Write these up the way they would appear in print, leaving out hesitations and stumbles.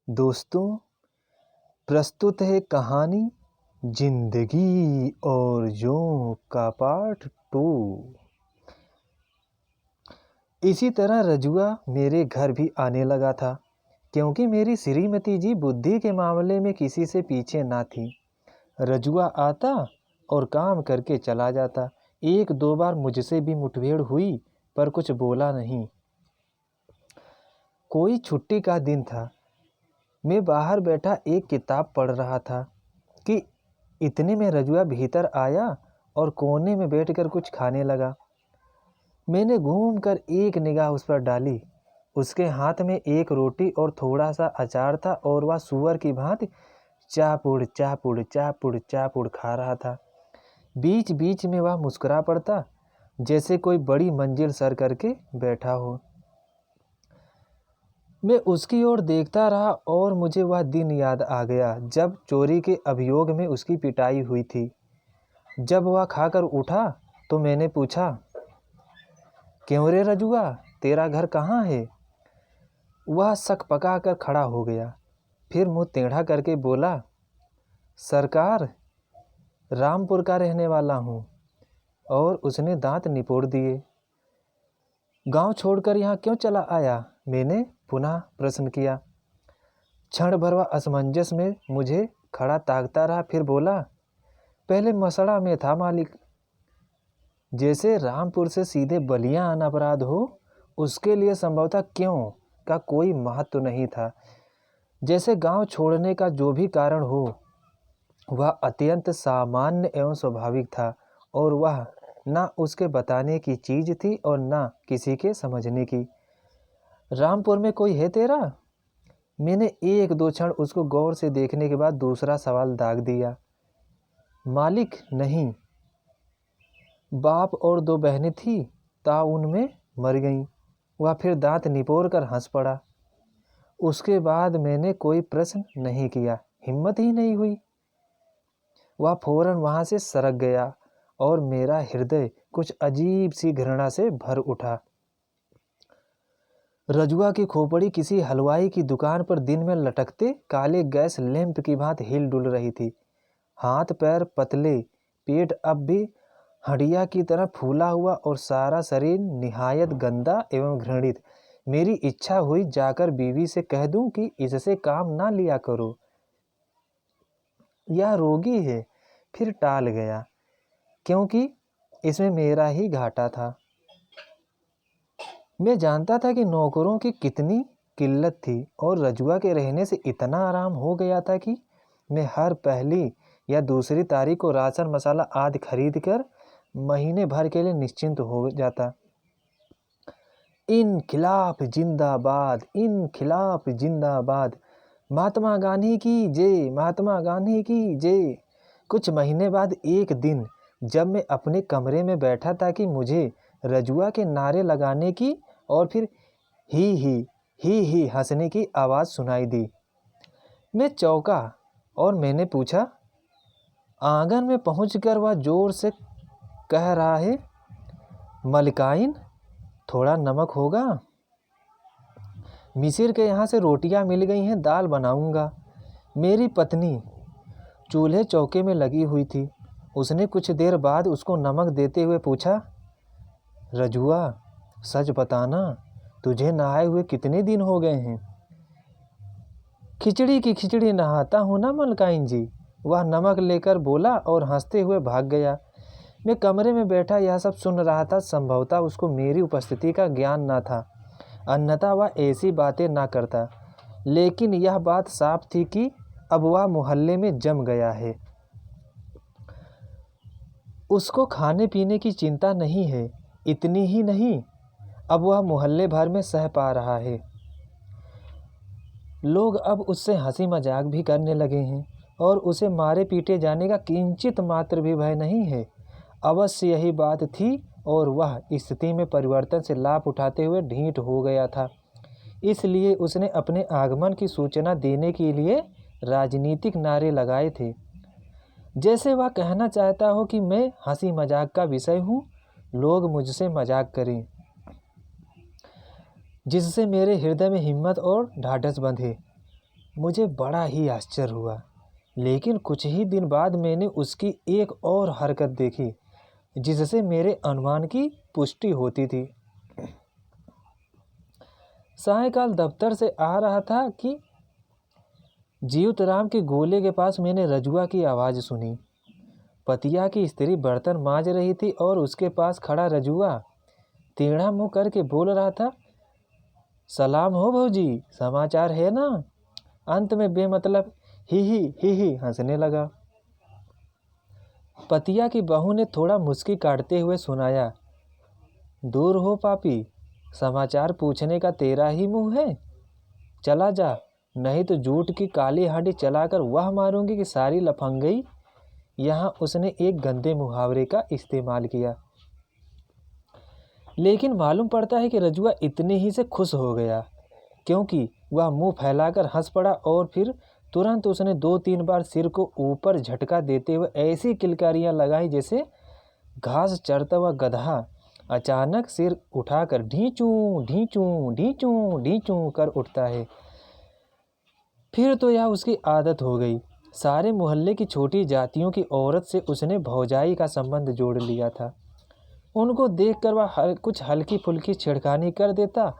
दोस्तों, प्रस्तुत है कहानी जिंदगी और यों का पार्ट 2। इसी तरह रजुआ मेरे घर भी आने लगा था, क्योंकि मेरी श्रीमती जी बुद्धि के मामले में किसी से पीछे ना थी। रजुआ आता और काम करके चला जाता। एक दो बार मुझसे भी मुठभेड़ हुई, पर कुछ बोला नहीं। कोई छुट्टी का दिन था। मैं बाहर बैठा एक किताब पढ़ रहा था कि इतने में रजुआ भीतर आया और कोने में बैठकर कुछ खाने लगा। मैंने घूमकर एक निगाह उस पर डाली। उसके हाथ में एक रोटी और थोड़ा सा अचार था और वह सूअर की भांति चापुड़ चापुड़ चापुड़ चापुड़ खा रहा था। बीच बीच में वह मुस्कुरा पड़ता, जैसे कोई बड़ी मंजिल सर करके बैठा हो। मैं उसकी ओर देखता रहा और मुझे वह दिन याद आ गया जब चोरी के अभियोग में उसकी पिटाई हुई थी। जब वह खाकर उठा तो मैंने पूछा, क्यों रे रजुआ, तेरा घर कहाँ है? वह शक पका कर खड़ा हो गया, फिर मुंह टेढ़ा करके बोला, सरकार, रामपुर का रहने वाला हूँ। और उसने दांत निपोड़ दिए। गांव छोड़कर यहाँ क्यों चला आया? मैंने पुनः प्रश्न किया। क्षण भर वह असमंजस में मुझे खड़ा ताकता रहा, फिर बोला, पहले मसड़ा में था मालिक। जैसे रामपुर से सीधे बलिया आना अपराध हो, उसके लिए संभवतः क्यों का कोई महत्व नहीं था। जैसे गांव छोड़ने का जो भी कारण हो, वह अत्यंत सामान्य एवं स्वाभाविक था, और वह ना उसके बताने की चीज थी और ना किसी के समझने की। रामपुर में कोई है तेरा? मैंने एक दो क्षण उसको गौर से देखने के बाद दूसरा सवाल दाग दिया। मालिक, नहीं। बाप और दो बहनें थी, ता उनमें मर गईं। वह फिर दांत निपोड़ कर हंस पड़ा। उसके बाद मैंने कोई प्रश्न नहीं किया, हिम्मत ही नहीं हुई। वह फौरन वहां से सरक गया और मेरा हृदय कुछ अजीब सी घृणा से भर उठा। रजुआ की खोपड़ी किसी हलवाई की दुकान पर दिन में लटकते काले गैस लैंप की भांति हिल डुल रही थी। हाथ पैर पतले, पेट अब भी हड्डिया की तरह फूला हुआ और सारा शरीर निहायत गंदा एवं घृणित। मेरी इच्छा हुई जाकर बीवी से कह दूं कि इससे काम ना लिया करो, यह रोगी है। फिर टाल गया, क्योंकि इसमें मेरा ही घाटा था। मैं जानता था कि नौकरों की कितनी किल्लत थी और रजुआ के रहने से इतना आराम हो गया था कि मैं हर पहली या दूसरी तारीख को राशन मसाला आदि खरीद कर महीने भर के लिए निश्चिंत हो जाता। इनकिलाब जिंदाबाद, इनकिलाब जिंदाबाद, महात्मा गांधी की जय, महात्मा गांधी की जय। कुछ महीने बाद एक दिन जब मैं अपने कमरे में बैठा था कि मुझे रजुआ के नारे लगाने की और फिर ही हंसने की आवाज़ सुनाई दी। मैं चौंका और मैंने पूछा। आंगन में पहुंचकर वह जोर से कह रहा है, मलिकाइन, थोड़ा नमक होगा? मिसिर के यहाँ से रोटियां मिल गई हैं, दाल बनाऊंगा। मेरी पत्नी चूल्हे चौके में लगी हुई थी। उसने कुछ देर बाद उसको नमक देते हुए पूछा, रजुआ, सच बताना, तुझे नहाए हुए कितने दिन हो गए हैं? खिचड़ी की खिचड़ी नहाता हूँ ना मलकाइन जी, वह नमक लेकर बोला और हंसते हुए भाग गया। मैं कमरे में बैठा यह सब सुन रहा था। संभवतः उसको मेरी उपस्थिति का ज्ञान न था, अन्यथा वह ऐसी बातें ना करता। लेकिन यह बात साफ थी कि अब वह मोहल्ले में जम गया है। उसको खाने पीने की चिंता नहीं है। इतनी ही नहीं, अब वह मोहल्ले भर में सह पा रहा है। लोग अब उससे हंसी मजाक भी करने लगे हैं और उसे मारे पीटे जाने का किंचित मात्र भी भय नहीं है। अवश्य यही बात थी और वह स्थिति में परिवर्तन से लाभ उठाते हुए ढीठ हो गया था। इसलिए उसने अपने आगमन की सूचना देने के लिए राजनीतिक नारे लगाए थे, जैसे वह कहना चाहता हो कि मैं हंसी मजाक का विषय हूँ, लोग मुझसे मजाक करें, जिससे मेरे हृदय में हिम्मत और ढाढ़स बंधे। मुझे बड़ा ही आश्चर्य हुआ, लेकिन कुछ ही दिन बाद मैंने उसकी एक और हरकत देखी जिससे मेरे अनुमान की पुष्टि होती थी। सायंकाल दफ्तर से आ रहा था कि जीवतराम के गोले के पास मैंने रजुआ की आवाज़ सुनी। पतिया की स्त्री बर्तन मांज रही थी और उसके पास खड़ा रजुआ टेढ़ा मुंह करके बोल रहा था, सलाम हो भौजी, समाचार है ना। अंत में बेमतलब ही हंसने लगा। पतिया की बहू ने थोड़ा मुस्की काटते हुए सुनाया, दूर हो पापी, समाचार पूछने का तेरा ही मुंह है। चला जा, नहीं तो जूट की काली हांडी चलाकर वह मारूंगी कि सारी लफंगई। यहाँ उसने एक गंदे मुहावरे का इस्तेमाल किया। लेकिन मालूम पड़ता है कि रजुआ इतने ही से खुश हो गया, क्योंकि वह मुंह फैलाकर हंस पड़ा और फिर तुरंत उसने 2-3 बार सिर को ऊपर झटका देते हुए ऐसी किलकारियां लगाई जैसे घास चरता हुआ गधा अचानक सिर उठाकर ढींचूं ढींचूं ढींचूं ढींचूं कर उठता है। फिर तो यह उसकी आदत हो गई। सारे मोहल्ले की छोटी जातियों की औरत से उसने भौजाई का संबंध जोड़ लिया था। उनको देखकर वह कुछ हल्की फुल्की छेड़खानी कर देता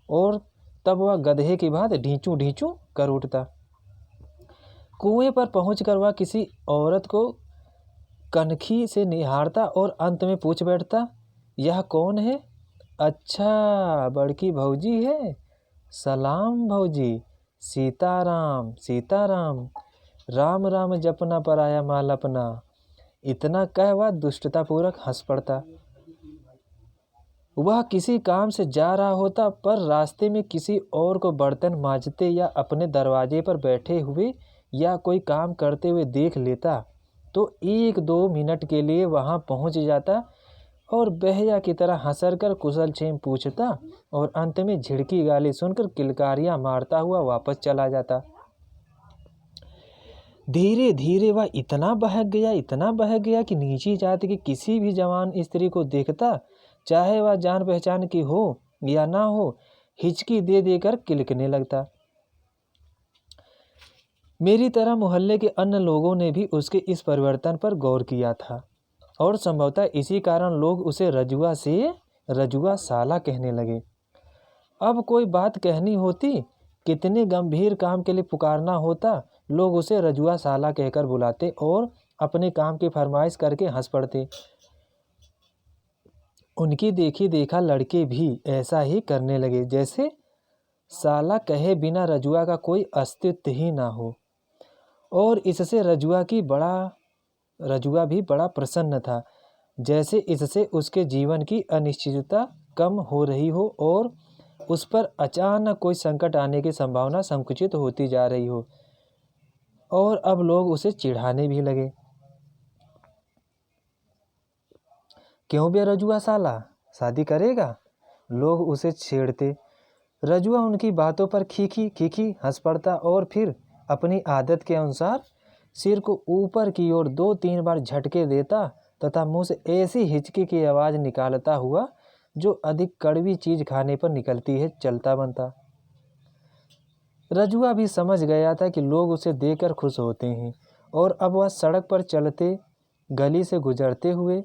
और तब वह गधे की भांति ढींचूं ढींचूं कर उठता। कुएं पर पहुंचकर वह किसी औरत को कनखी से निहारता और अंत में पूछ बैठता, यह कौन है। अच्छा, बड़की भौजी है। सलाम भौजी, सीताराम सीताराम, राम राम जपना पराया माल अपना। इतना कह वह दुष्टतापूर्वक हंस पड़ता। वह किसी काम से जा रहा होता, पर रास्ते में किसी और को बर्तन मांजते या अपने दरवाजे पर बैठे हुए या कोई काम करते हुए देख लेता तो 1-2 मिनट के लिए वहां पहुंच जाता और बहया की तरह हंसर कर कुशल क्षेम पूछता और अंत में झिड़की गाली सुनकर किलकारियां मारता हुआ वापस चला जाता। धीरे धीरे वह इतना बहक गया कि नीची जाति की किसी भी जवान स्त्री को देखता, चाहे वह जान पहचान की हो या ना हो, हिचकी दे देकर किलकने लगता। मेरी तरह मोहल्ले के अन्य लोगों ने भी उसके इस परिवर्तन पर गौर किया था और संभवतः इसी कारण लोग उसे रजुआ से रजुआ साला कहने लगे। अब कोई बात कहनी होती, कितने गंभीर काम के लिए पुकारना होता, लोग उसे रजुआ साला कहकर बुलाते और अपने काम की फरमाइश करके हंस पड़ते। उनकी देखी देखा लड़के भी ऐसा ही करने लगे, जैसे साला कहे बिना रजुआ का कोई अस्तित्व ही ना हो। और इससे रजुआ भी बड़ा प्रसन्न था, जैसे इससे उसके जीवन की अनिश्चितता कम हो रही हो और उस पर अचानक कोई संकट आने की संभावना संकुचित होती जा रही हो। और अब लोग उसे चिढ़ाने भी लगे, क्यों बे रजुआ साला, शादी करेगा। लोग उसे छेड़ते। रजुआ उनकी बातों पर खीखी हंस पड़ता और फिर अपनी आदत के अनुसार सिर को ऊपर की ओर 2-3 बार झटके देता तथा मुंह से ऐसी हिचकी की आवाज़ निकालता हुआ जो अधिक कड़वी चीज खाने पर निकलती है चलता बनता। रजुआ भी समझ गया था कि लोग उसे देखकर खुश होते हैं और अब वह सड़क पर चलते, गली से गुजरते हुए,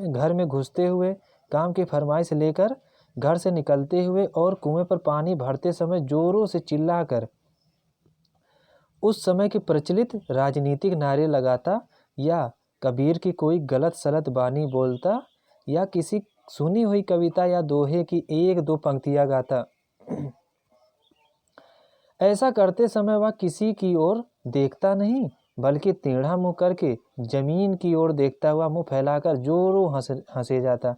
घर में घुसते हुए, काम की फरमाइश लेकर घर से निकलते हुए और कुएं पर पानी भरते समय जोरों से चिल्लाकर उस समय के प्रचलित राजनीतिक नारे लगाता या कबीर की कोई गलत सलत बानी बोलता या किसी सुनी हुई कविता या दोहे की 1-2 पंक्तियां गाता। ऐसा करते समय वह किसी की ओर देखता नहीं, बल्कि टेढ़ा मुंह करके जमीन की ओर देखता हुआ मुंह फैलाकर जोरों हंसे जाता,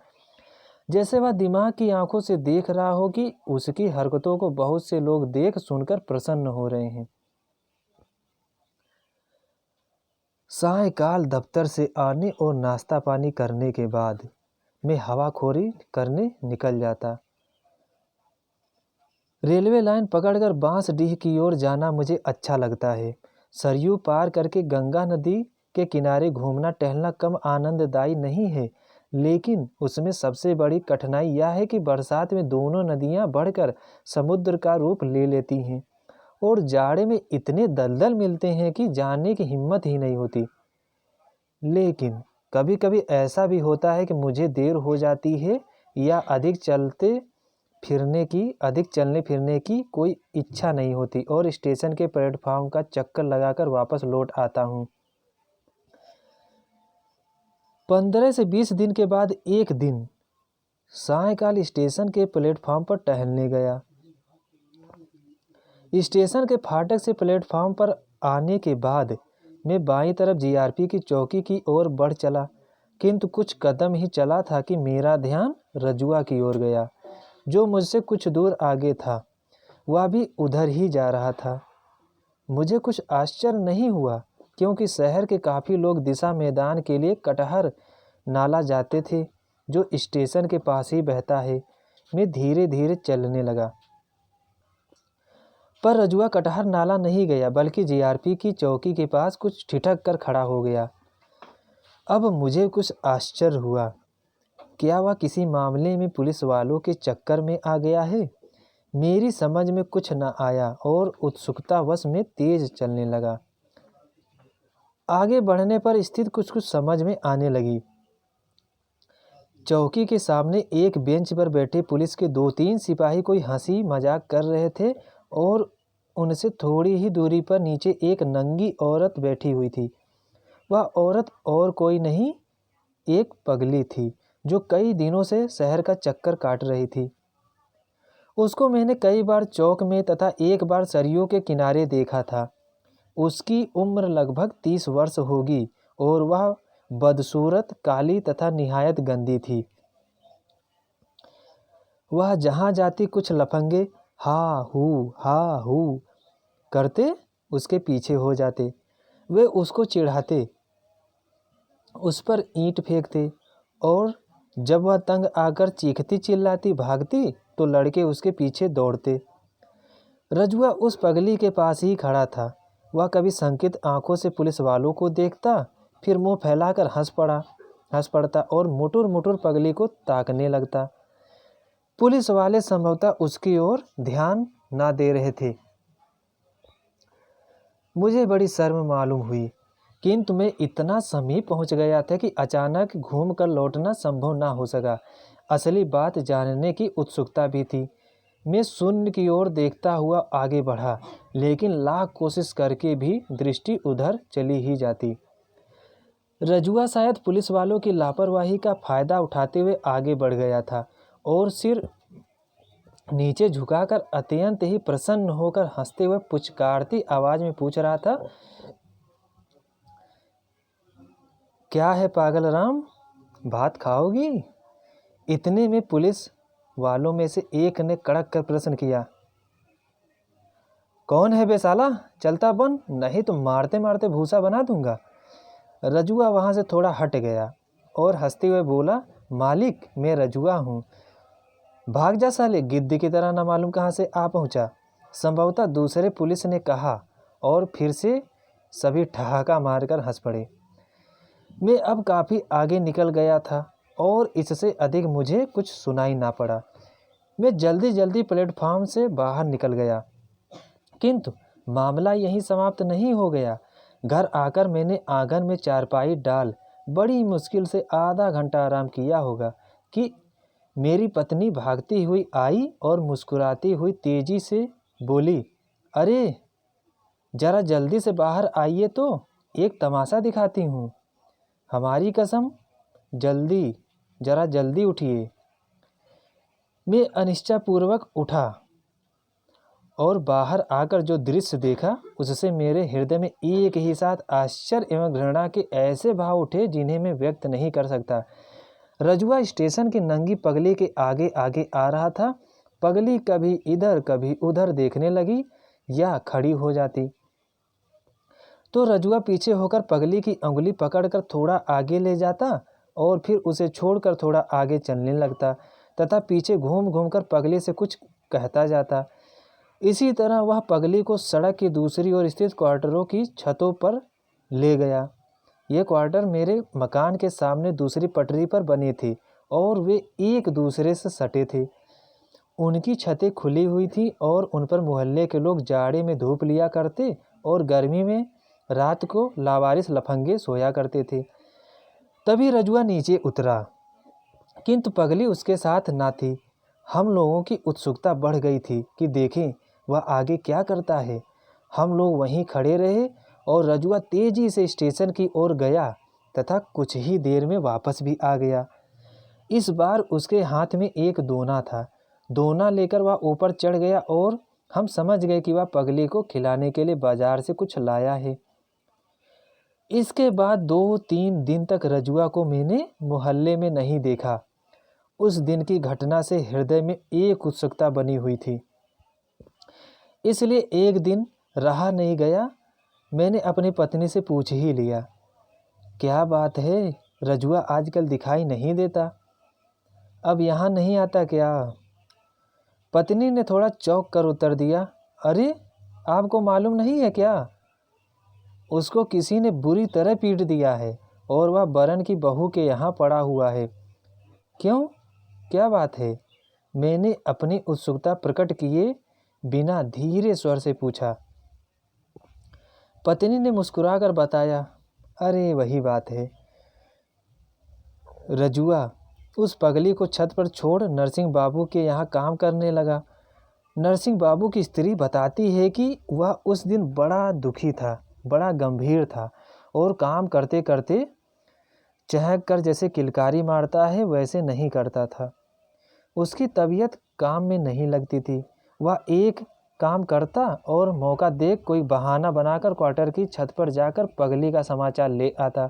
जैसे वह दिमाग की आंखों से देख रहा हो कि उसकी हरकतों को बहुत से लोग देख सुनकर प्रसन्न हो रहे हैं। सायंकाल दफ्तर से आने और नाश्ता पानी करने के बाद मैं हवाखोरी करने निकल जाता। रेलवे लाइन पकड़कर बांसडीह की ओर जाना मुझे अच्छा लगता है। सरयू पार करके गंगा नदी के किनारे घूमना टहलना कम आनंददायी नहीं है, लेकिन उसमें सबसे बड़ी कठिनाई यह है कि बरसात में दोनों नदियां बढ़कर समुद्र का रूप ले लेती हैं और जाड़े में इतने दलदल मिलते हैं कि जाने की हिम्मत ही नहीं होती। लेकिन कभी कभी ऐसा भी होता है कि मुझे देर हो जाती है या अधिक चलने फिरने की कोई इच्छा नहीं होती और स्टेशन के प्लेटफॉर्म का चक्कर लगाकर वापस लौट आता हूँ। 15 से 20 दिन के बाद एक दिन सायंकाल स्टेशन के प्लेटफॉर्म पर टहलने गया। स्टेशन के फाटक से प्लेटफॉर्म पर आने के बाद मैं बाईं तरफ जीआरपी की चौकी की ओर बढ़ चला, किंतु कुछ कदम ही चला था कि मेरा ध्यान रजुआ की ओर गया, जो मुझसे कुछ दूर आगे था। वह भी उधर ही जा रहा था। मुझे कुछ आश्चर्य नहीं हुआ, क्योंकि शहर के काफ़ी लोग दिशा मैदान के लिए कटहर नाला जाते थे, जो स्टेशन के पास ही बहता है। मैं धीरे धीरे चलने लगा, पर रजुआ कटहर नाला नहीं गया, बल्कि जीआरपी की चौकी के पास कुछ ठिठक कर खड़ा हो गया। अब मुझे कुछ आश्चर्य हुआ। क्या वह किसी मामले में पुलिस वालों के चक्कर में आ गया है? मेरी समझ में कुछ न आया और उत्सुकतावश में तेज चलने लगा। आगे बढ़ने पर स्थिति कुछ कुछ समझ में आने लगी। चौकी के सामने एक बेंच पर बैठे पुलिस के 2-3 सिपाही कोई हंसी मजाक कर रहे थे और उनसे थोड़ी ही दूरी पर नीचे एक नंगी औरत बैठी हुई थी। वह औरत और कोई नहीं, एक पगली थी, जो कई दिनों से शहर का चक्कर काट रही थी। उसको मैंने कई बार चौक में तथा एक बार सरयू के किनारे देखा था। उसकी उम्र लगभग 30 वर्ष होगी और वह बदसूरत, काली तथा निहायत गंदी थी। वह जहाँ जाती कुछ लफंगे हा हू करते उसके पीछे हो जाते। वे उसको चिढ़ाते, उस पर ईंट फेंकते और जब वह तंग आकर चीखती चिल्लाती भागती तो लड़के उसके पीछे दौड़ते। रजुआ उस पगली के पास ही खड़ा था। वह कभी संकित आंखों से पुलिस वालों को देखता, फिर मुंह फैलाकर हंस पड़ता और मुटुर मुटुर पगली को ताकने लगता। पुलिस वाले संभवतः उसकी ओर ध्यान ना दे रहे थे। मुझे बड़ी शर्म मालूम हुई, किंतु मैं इतना समीप पहुंच गया था कि अचानक घूमकर लौटना संभव ना हो सका। असली बात जानने की उत्सुकता भी थी। मैं शून्य की ओर देखता हुआ आगे बढ़ा, लेकिन लाख कोशिश करके भी दृष्टि उधर चली ही जाती। रजुआ शायद पुलिस वालों की लापरवाही का फायदा उठाते हुए आगे बढ़ गया था और सिर नीचे झुकाकर अत्यंत ही प्रसन्न होकर हंसते हुए पुचकारती आवाज में पूछ रहा था, क्या है पागल राम, भात खाओगी? इतने में पुलिस वालों में से एक ने कड़क कर प्रश्न किया, कौन है बे साला, चलता बन, नहीं तो मारते मारते भूसा बना दूंगा। रजुआ वहां से थोड़ा हट गया और हंसते हुए बोला, मालिक मैं रजुआ हूँ। भाग जा साले, गिद्ध की तरह न मालूम कहाँ से आ पहुँचा। संभवतः दूसरे पुलिस ने कहा और फिर से सभी ठहाका मारकर हंस पड़े। मैं अब काफ़ी आगे निकल गया था और इससे अधिक मुझे कुछ सुनाई ना पड़ा। मैं जल्दी जल्दी प्लेटफॉर्म से बाहर निकल गया, किंतु मामला यहीं समाप्त नहीं हो गया। घर आकर मैंने आंगन में चारपाई डाल बड़ी मुश्किल से आधा घंटा आराम किया होगा कि मेरी पत्नी भागती हुई आई और मुस्कुराती हुई तेजी से बोली, अरे जरा जल्दी से बाहर आइए तो एक तमाशा दिखाती हूँ। हमारी कसम, जल्दी, जरा जल्दी उठिए। मैं अनिश्चयपूर्वक उठा और बाहर आकर जो दृश्य देखा उससे मेरे हृदय में एक ही साथ आश्चर्य एवं घृणा के ऐसे भाव उठे जिन्हें मैं व्यक्त नहीं कर सकता। रजुआ स्टेशन की नंगी पगली के आगे आगे आ रहा था। पगली कभी इधर कभी उधर देखने लगी या खड़ी हो जाती तो रजुआ पीछे होकर पगली की अंगुली पकड़कर थोड़ा आगे ले जाता और फिर उसे छोड़कर थोड़ा आगे चलने लगता तथा पीछे घूम घूमकर पगली से कुछ कहता जाता। इसी तरह वह पगली को सड़क की दूसरी ओर स्थित क्वार्टरों की छतों पर ले गया। ये क्वार्टर मेरे मकान के सामने दूसरी पटरी पर बने थे और वे एक दूसरे से सटे थे। उनकी छतें खुली हुई थी और उन पर मोहल्ले के लोग जाड़े में धूप लिया करते और गर्मी में रात को लावारिस लफंगे सोया करते थे। तभी रजुआ नीचे उतरा, किंतु पगली उसके साथ ना थी। हम लोगों की उत्सुकता बढ़ गई थी कि देखें वह आगे क्या करता है। हम लोग वहीं खड़े रहे और रजुआ तेजी से स्टेशन की ओर गया तथा कुछ ही देर में वापस भी आ गया। इस बार उसके हाथ में एक दोना था। दोना लेकर वह ऊपर चढ़ गया और हम समझ गए कि वह पगली को खिलाने के लिए बाजार से कुछ लाया है। इसके बाद 2-3 दिन तक रजुआ को मैंने मोहल्ले में नहीं देखा। उस दिन की घटना से हृदय में एक उत्सुकता बनी हुई थी, इसलिए एक दिन रहा नहीं गया, मैंने अपनी पत्नी से पूछ ही लिया, क्या बात है, रजुआ आजकल दिखाई नहीं देता, अब यहाँ नहीं आता क्या? पत्नी ने थोड़ा चौंक कर उत्तर दिया, अरे आपको मालूम नहीं है क्या? उसको किसी ने बुरी तरह पीट दिया है और वह बरन की बहू के यहाँ पड़ा हुआ है। क्यों, क्या बात है? मैंने अपनी उत्सुकता प्रकट किए बिना धीरे स्वर से पूछा। पत्नी ने मुस्कुराकर बताया, अरे वही बात है। रजुआ उस पगली को छत पर छोड़ नरसिंह बाबू के यहाँ काम करने लगा। नरसिंह बाबू की स्त्री बताती है कि वह उस दिन बड़ा दुखी था, बड़ा गंभीर था और काम करते करते चहक कर जैसे किलकारी मारता है वैसे नहीं करता था। उसकी तबीयत काम में नहीं लगती थी। वह एक काम करता और मौका देख कोई बहाना बनाकर क्वार्टर की छत पर जाकर पगली का समाचार ले आता।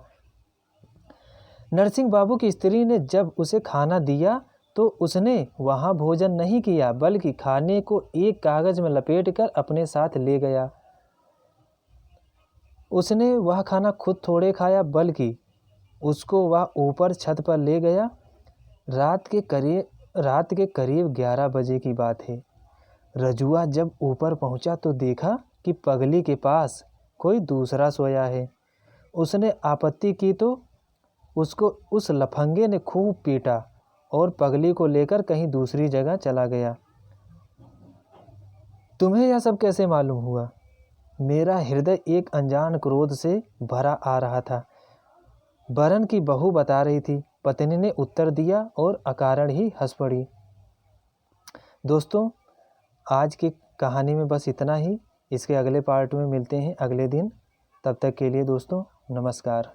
नरसिंह बाबू की स्त्री ने जब उसे खाना दिया तो उसने वहाँ भोजन नहीं किया, बल्कि खाने को एक कागज में लपेटकर अपने साथ ले गया। उसने वह खाना खुद थोड़े खाया, बल्कि उसको वह ऊपर छत पर ले गया। रात के करीब 11 बजे की बात है। रजुआ जब ऊपर पहुंचा तो देखा कि पगली के पास कोई दूसरा सोया है। उसने आपत्ति की तो उसको उस लफंगे ने खूब पीटा और पगली को लेकर कहीं दूसरी जगह चला गया। तुम्हें यह सब कैसे मालूम हुआ? मेरा हृदय एक अनजान क्रोध से भरा आ रहा था। बरन की बहू बता रही थी, पत्नी ने उत्तर दिया और अकारण ही हंस पड़ी। दोस्तों, आज की कहानी में बस इतना ही। इसके अगले पार्ट में मिलते हैं अगले दिन। तब तक के लिए दोस्तों नमस्कार।